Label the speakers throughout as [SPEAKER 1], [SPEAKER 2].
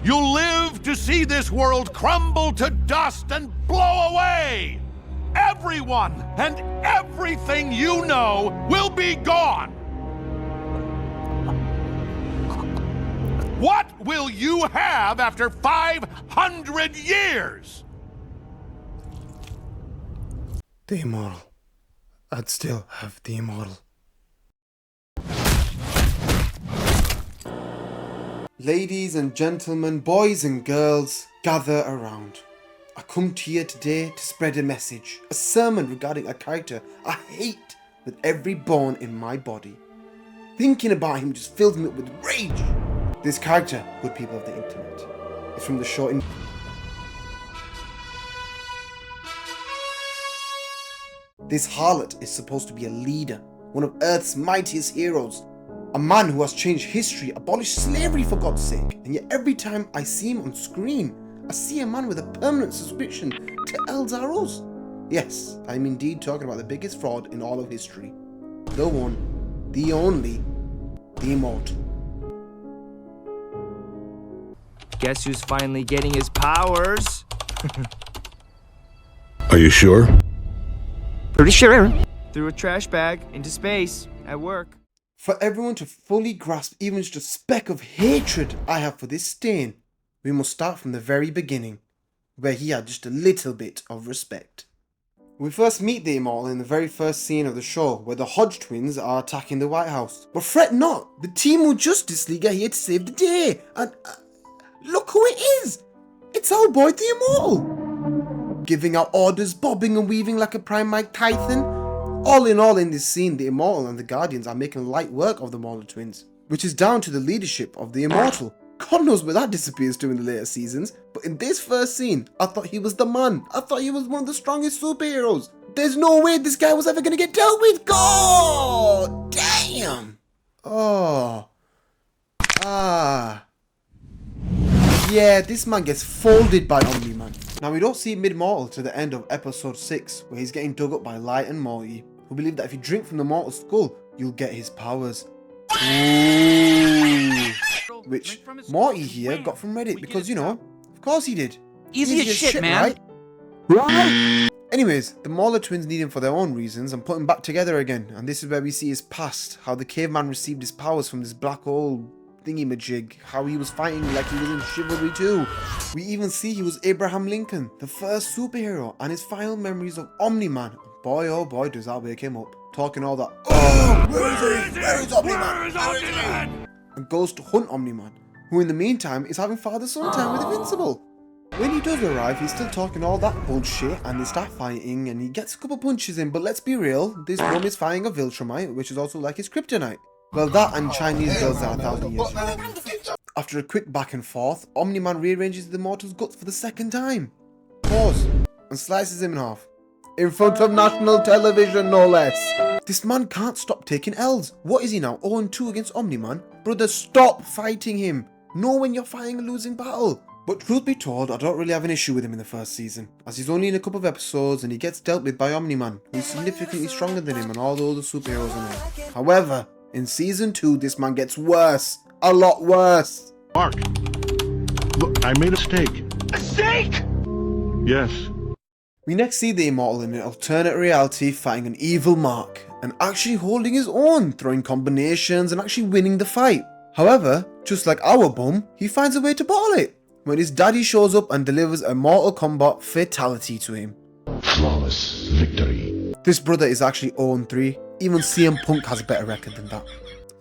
[SPEAKER 1] You'll live to see this world crumble to dust and blow away. Everyone and everything you know will be gone. What will you have after 500 years?
[SPEAKER 2] The Immortal. I'd still have the Immortal. Ladies and gentlemen, boys and girls, gather around. I come to you today to spread a message, a sermon regarding a character I hate with every bone in my body. Thinking about him just fills me up with rage. This character, good people of the internet, is from the show This harlot is supposed to be a leader, one of Earth's mightiest heroes, a man who has changed history, abolished slavery for God's sake, and yet every time I see him on screen, I see a man with a permanent suspicion to Elzaros. Yes, I'm indeed talking about the biggest fraud in all of history. The one, the only, the Immortal.
[SPEAKER 3] Guess who's finally getting his powers?
[SPEAKER 4] Are you sure?
[SPEAKER 3] Pretty sure. Threw a trash bag into space at work.
[SPEAKER 2] For everyone to fully grasp even just a speck of hatred I have for this stain, we must start from the very beginning, where he had just a little bit of respect. We first meet the Immortal in the very first scene of the show, where the Hodge twins are attacking the White House. But fret not, the Team of Justice League are here to save the day, and look who it is! It's our boy the Immortal! Giving out orders, bobbing and weaving like a prime Mike Tyson. All in this scene, the Immortal and the Guardians are making light work of the Mauler twins, which is down to the leadership of the Immortal. God knows where that disappears to in the later seasons, but in this first scene, I thought he was the man. I thought he was one of the strongest superheroes. There's no way this guy was ever going to get dealt with. God damn! Oh. Yeah, this man gets folded by Omni-Man. Now, we don't see Mid-Mortal to the end of episode 6, where he's getting dug up by Light and Morty, who believe that if you drink from the Mortal's skull, you'll get his powers. Ooh. Which Morty here got from Reddit, because, you know, of course he did.
[SPEAKER 3] Easy as shit, man.
[SPEAKER 2] Right? Anyways, the Mauler twins need him for their own reasons and put him back together again, and this is where we see his past, how the caveman received his powers from this black hole thingy-majig, how he was fighting like he was in Chivalry 2. We even see he was Abraham Lincoln, the first superhero, and his final memories of Omni-Man. Boy, oh boy, does that wake him up. Talking all that, oh, where is he? Where is Omni-Man? And goes to hunt Omni-Man, who in the meantime is having father-son time with Invincible. When he does arrive, he's still talking all that bullshit, and they start fighting, and he gets a couple punches in, but let's be real, this one is fighting a Viltrumite, which is also like his kryptonite. Well, that and Chinese girls are 1,000 years old. After a quick back and forth, Omni-Man rearranges the Immortal's guts for the second time. Pause. And slices him in half. In front of national television, no less. This man can't stop taking L's. What is he now, 0-2 against Omni-Man? Brother, stop fighting him. Know when you're fighting a losing battle. But truth be told, I don't really have an issue with him in the first season, as he's only in a couple of episodes and he gets dealt with by Omni-Man, who's significantly stronger than him and all the other superheroes on there. However, in season 2, this man gets worse. A lot worse.
[SPEAKER 4] Mark, look, I made a mistake.
[SPEAKER 1] A mistake?
[SPEAKER 4] Yes.
[SPEAKER 2] We next see the Immortal in an alternate reality fighting an evil Mark, and actually holding his own, throwing combinations and actually winning the fight. However, just like our bum, he finds a way to bottle it, when his daddy shows up and delivers a Mortal Kombat fatality to him.
[SPEAKER 4] Flawless victory.
[SPEAKER 2] This brother is actually 0-3, even CM Punk has a better record than that.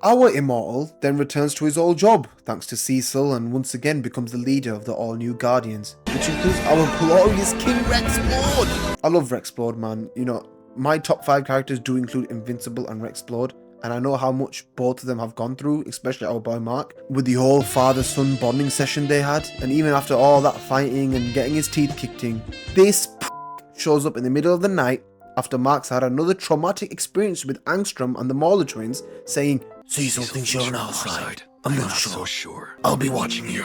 [SPEAKER 2] Our Immortal then returns to his old job, thanks to Cecil, and once again becomes the leader of the all-new Guardians, which includes our glorious King Rexplode! I love Rexplode, man. You know, my top 5 characters do include Invincible and Rexplode, and I know how much both of them have gone through, especially our boy Mark, with the whole father-son bonding session they had, and even after all that fighting and getting his teeth kicked in, this shows up in the middle of the night after Mark's had another traumatic experience with Angstrom and the Mauler twins, saying, Cecil thinks you're on our side. I'm not so sure. I'll be watching you.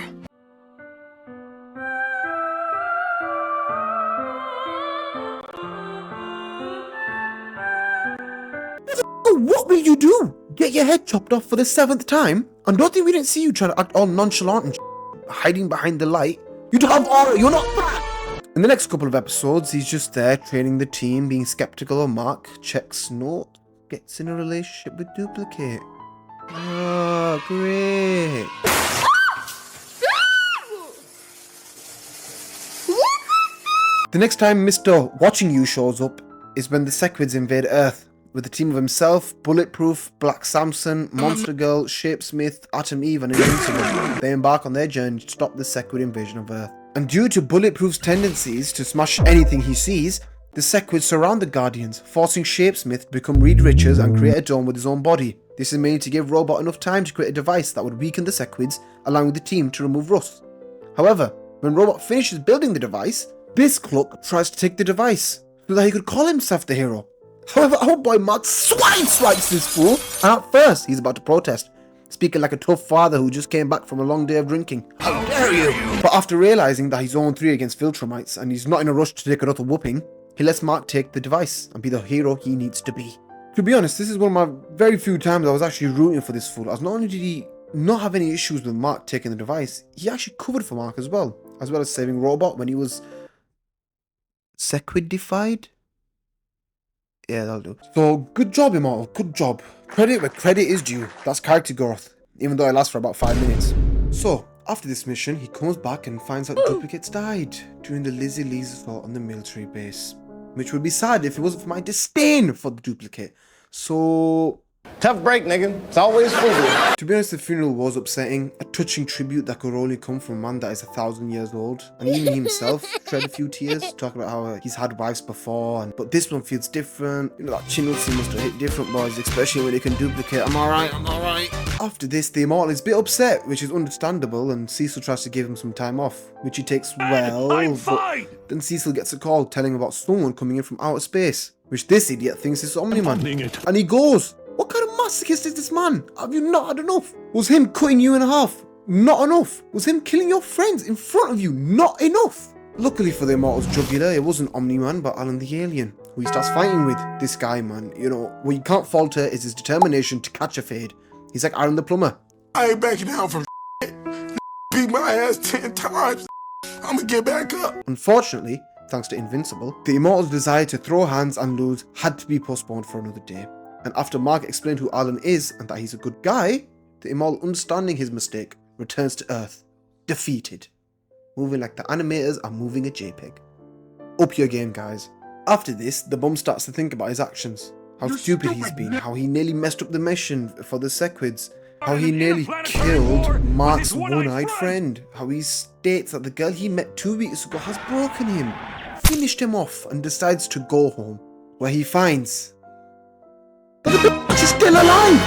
[SPEAKER 2] What will you do? Get your head chopped off for the 7th time? And don't think we didn't see you trying to act all nonchalant and hiding behind the light. You don't have aura, you're not that! In the next couple of episodes, he's just there training the team, being skeptical of Mark, checks note, gets in a relationship with Duplicate. Oh, great. The next time Mr. Watching You shows up is when the Sequids invade Earth, with a team of himself, Bulletproof, Black Samson, Monster Girl, Shapesmith, Atom Eve and Invincible. They embark on their journey to stop the Sequid invasion of Earth. And due to Bulletproof's tendencies to smash anything he sees, the Sequids surround the Guardians, forcing Shapesmith to become Reed Richards and create a dome with his own body. This is mainly to give Robot enough time to create a device that would weaken the Sequids, allowing the team to remove Russ. However, when Robot finishes building the device, this Cluck tries to take the device, so that he could call himself the hero. However, our boy Mark swipes this fool, and at first he's about to protest, speaking like a tough father who just came back from a long day of drinking. How dare you! But after realising that he's 0-3 against Viltrumites and he's not in a rush to take another whooping, he lets Mark take the device and be the hero he needs to be. To be honest, this is one of my very few times I was actually rooting for this fool, as not only did he not have any issues with Mark taking the device, he actually covered for Mark as well as saving Robot when he was Sequidified? Yeah, that'll do. So, good job, Immortal. Good job. Credit where credit is due. That's character growth, even though it lasts for about 5 minutes. So, after this mission, he comes back and finds out Duplicates died during the Lizzie Lee's assault on the military base. Which would be sad if it wasn't for my disdain for the Duplicate. So...
[SPEAKER 5] Tough break, nigga. It's always frugal.
[SPEAKER 2] To be honest, the funeral was upsetting. A touching tribute that could only come from a man that is 1,000 years old. And even himself shed a few tears, talking about how he's had wives before. But this one feels different. You know, that Chinutsi must have hit different, boys, especially when they can duplicate. I'm alright. After this, the Immortal is a bit upset, which is understandable, and Cecil tries to give him some time off, which he takes well.
[SPEAKER 1] I'm fine.
[SPEAKER 2] Then Cecil gets a call telling him about someone coming in from outer space, which this idiot thinks is Omni-Man. And he goes, what kind of masochist is this man? Have you not had enough? Was him cutting you in half not enough? Was him killing your friends in front of you not enough? Luckily for the Immortal's jugular, it wasn't Omni-Man but Alan the Alien, who he starts fighting with. This guy, man, you know, what you can't falter is his determination to catch a fade. He's like Aaron the Plumber.
[SPEAKER 6] I ain't backing down from beat my ass 10 times. I'ma get back up.
[SPEAKER 2] Unfortunately, thanks to Invincible, the Immortal's desire to throw hands and lose had to be postponed for another day. And after Mark explained who Alan is and that he's a good guy, the Immortal, understanding his mistake, returns to Earth, defeated. Moving like the animators are moving a JPEG. Up your game, guys. After this, the bum starts to think about his actions. How stupid he's been, how he nearly messed up the mission for the Sequids, how he nearly killed Mark's one-eyed friend, how he states that the girl he met 2 weeks ago has broken him, finished him off, and decides to go home, where he finds but the bitch is still alive!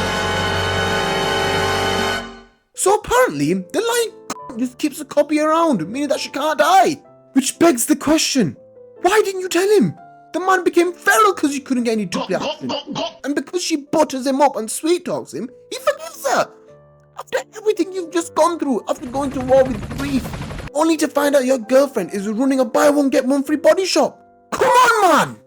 [SPEAKER 2] So apparently, the lying just keeps a copy around, meaning that she can't die. Which begs the question, why didn't you tell him? The man became feral because you couldn't get any duplicate. And because she butters him up and sweet talks him, he forgives her. After everything you've just gone through, after going to war with grief, only to find out your girlfriend is running a buy one get one free body shop. Come on, man!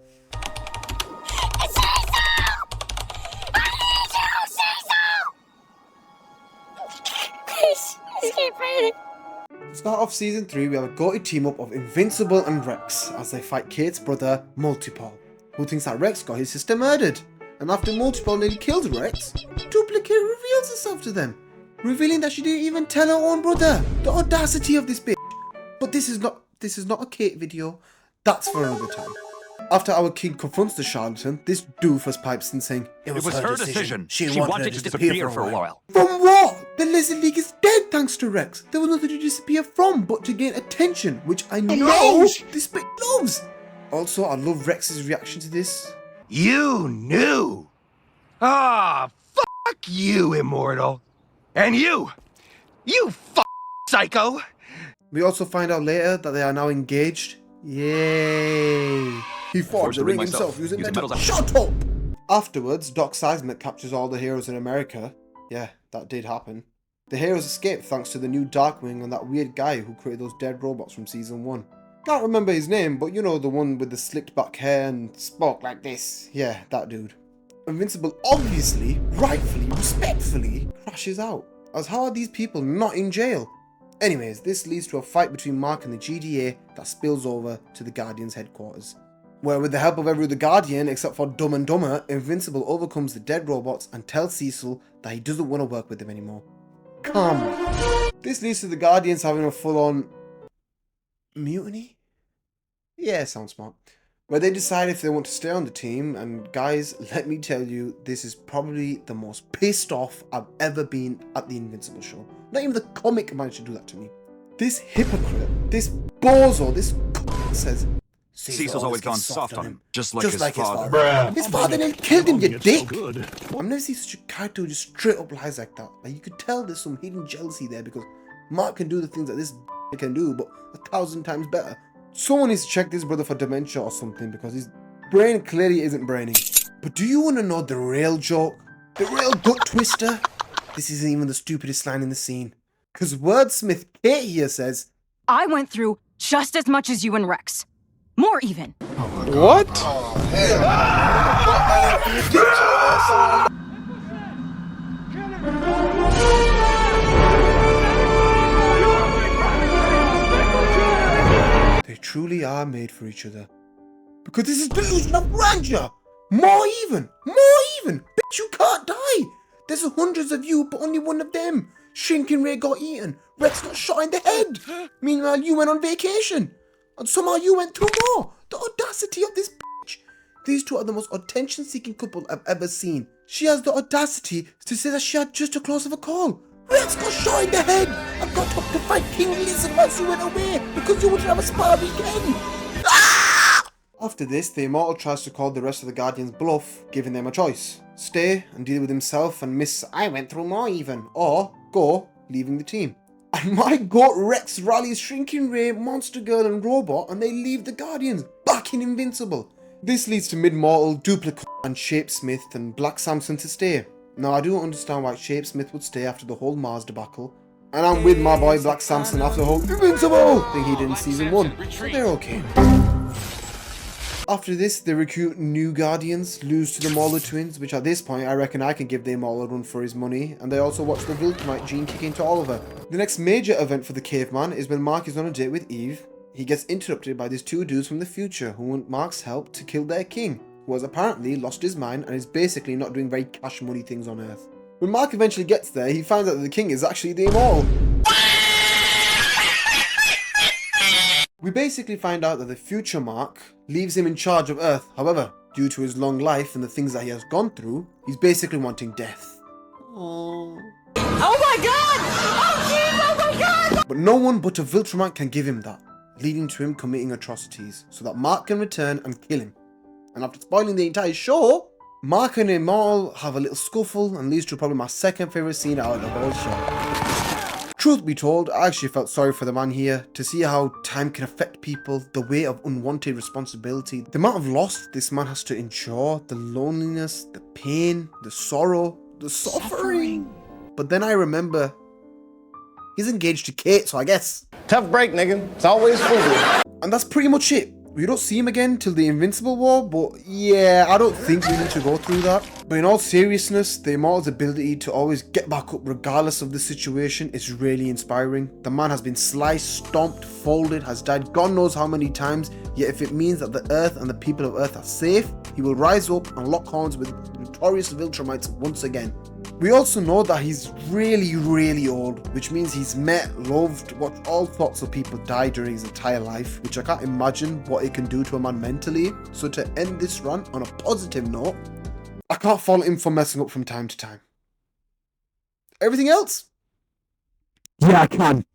[SPEAKER 2] To start off season 3, we have a goated team up of Invincible and Rex as they fight Kate's brother Multipole, who thinks that Rex got his sister murdered. And after Multipole nearly kills Rex, Duplicate reveals herself to them, revealing that she didn't even tell her own brother. The audacity of this bitch. But this is not a Kate video. That's for another time. After our king confronts the charlatan, this doofus pipes in saying, It was her decision. She wanted to disappear for a while. From what? The Lizard League is dead thanks to Rex. There was nothing to disappear from but to gain attention, which I know this bitch loves. Also, I love Rex's reaction to this.
[SPEAKER 7] You knew? Ah, fuck you, Immortal. And you psycho.
[SPEAKER 2] We also find out later that they are now engaged. Yay! He forged the ring himself using metal. Shut up! Afterwards, Doc Seismic captures all the heroes in America. Yeah, that did happen. The heroes escape thanks to the new Darkwing and that weird guy who created those dead robots from season 1. Can't remember his name, but you know, the one with the slicked back hair and spoke like this. Yeah, that dude. Invincible obviously, rightfully, respectfully crashes out. As how are these people not in jail? Anyways, this leads to a fight between Mark and the GDA that spills over to the Guardians' headquarters, where with the help of every other Guardian except for Dumb and Dumber, Invincible overcomes the dead robots and tells Cecil that he doesn't want to work with them anymore. Come. This leads to the Guardians having a full-on mutiny? Yeah, sounds smart. Where they decide if they want to stay on the team, and guys, let me tell you, this is probably the most pissed off I've ever been at the Invincible show. Not even the comic managed to do that to me. This hypocrite, this bozo, this says,
[SPEAKER 8] Cecil's always gone soft on him, just like his father.
[SPEAKER 6] Bruh.
[SPEAKER 2] His father nearly killed him, you
[SPEAKER 1] It's so
[SPEAKER 2] dick!
[SPEAKER 1] good.
[SPEAKER 2] I've never seen such a character who just straight up lies like that. Like, you could tell there's some hidden jealousy there because Mark can do the things that this can do, but 1,000 times better. Someone needs to check this brother for dementia or something because his brain clearly isn't braining. But do you want to know the real joke? The real gut twister? This isn't even the stupidest line in the scene. Because wordsmith Kate here says,
[SPEAKER 9] I went through just as much as you and Rex. More even.
[SPEAKER 6] What?
[SPEAKER 2] they truly are made for each other. Because this is delusion of grandeur! More even! More even! Bitch, you can't die! There's hundreds of you, but only one of them. Shrinking Ray got eaten. Rex got shot in the head. Meanwhile, you went on vacation. And somehow you went through more. The audacity of this bitch. These two are the most attention-seeking couple I've ever seen. She has the audacity to say that she had just a close of a call. Rex got shot in the head. I got up to fight King Lizard once you went away because you wouldn't have a spar again. Ah! After this, the Immortal tries to call the rest of the Guardians bluff, giving them a choice. Stay and deal with himself and miss I went through more even, or go, leaving the team. And my goat Rex rallies Shrinking Ray, Monster Girl and Robot and they leave the Guardians, back in Invincible. This leads to Mid-Mortal, Duplicate and Shapesmith and Black Samson to stay. Now I don't understand why Shapesmith would stay after the whole Mars debacle. And I'm with my boy Black Samson after the whole Invincible thing he did in season 1, so they're okay. After this, they recruit new Guardians, lose to the Mauler twins, which at this point I reckon I can give the Mauler a run for his money, and they also watch the Viltrumite gene kick into Oliver. The next major event for the caveman is when Mark is on a date with Eve. He gets interrupted by these two dudes from the future who want Mark's help to kill their king, who has apparently lost his mind and is basically not doing very cash money things on Earth. When Mark eventually gets there, he finds out that the king is actually the Immortal. We basically find out that the future Mark leaves him in charge of Earth. However, due to his long life and the things that he has gone through, he's basically wanting death.
[SPEAKER 9] Oh my god! Oh jeez, oh my god!
[SPEAKER 2] But no one but a Viltrumite can give him that, leading to him committing atrocities so that Mark can return and kill him. And after spoiling the entire show, Mark and Immortal have a little scuffle and leads to probably my second favourite scene out of the whole show. Truth be told, I actually felt sorry for the man here, to see how time can affect people, the weight of unwanted responsibility, the amount of loss this man has to endure, the loneliness, the pain, the sorrow, the suffering. But then I remember, he's engaged to Kate, so I guess.
[SPEAKER 5] Tough break, nigga. It's always frugal.
[SPEAKER 2] And that's pretty much it. We don't see him again till the Invincible War, but yeah, I don't think we need to go through that. But in all seriousness, the Immortal's ability to always get back up regardless of the situation is really inspiring. The man has been sliced, stomped, folded, has died God knows how many times, yet if it means that the Earth and the people of Earth are safe, he will rise up and lock horns with notorious Viltrumites once again. We also know that he's really old, which means he's met, loved, watched all sorts of people die during his entire life, which I can't imagine what it can do to a man mentally. So to end this rant on a positive note, I can't fault him for messing up from time to time. Everything else?
[SPEAKER 3] Yeah, I can.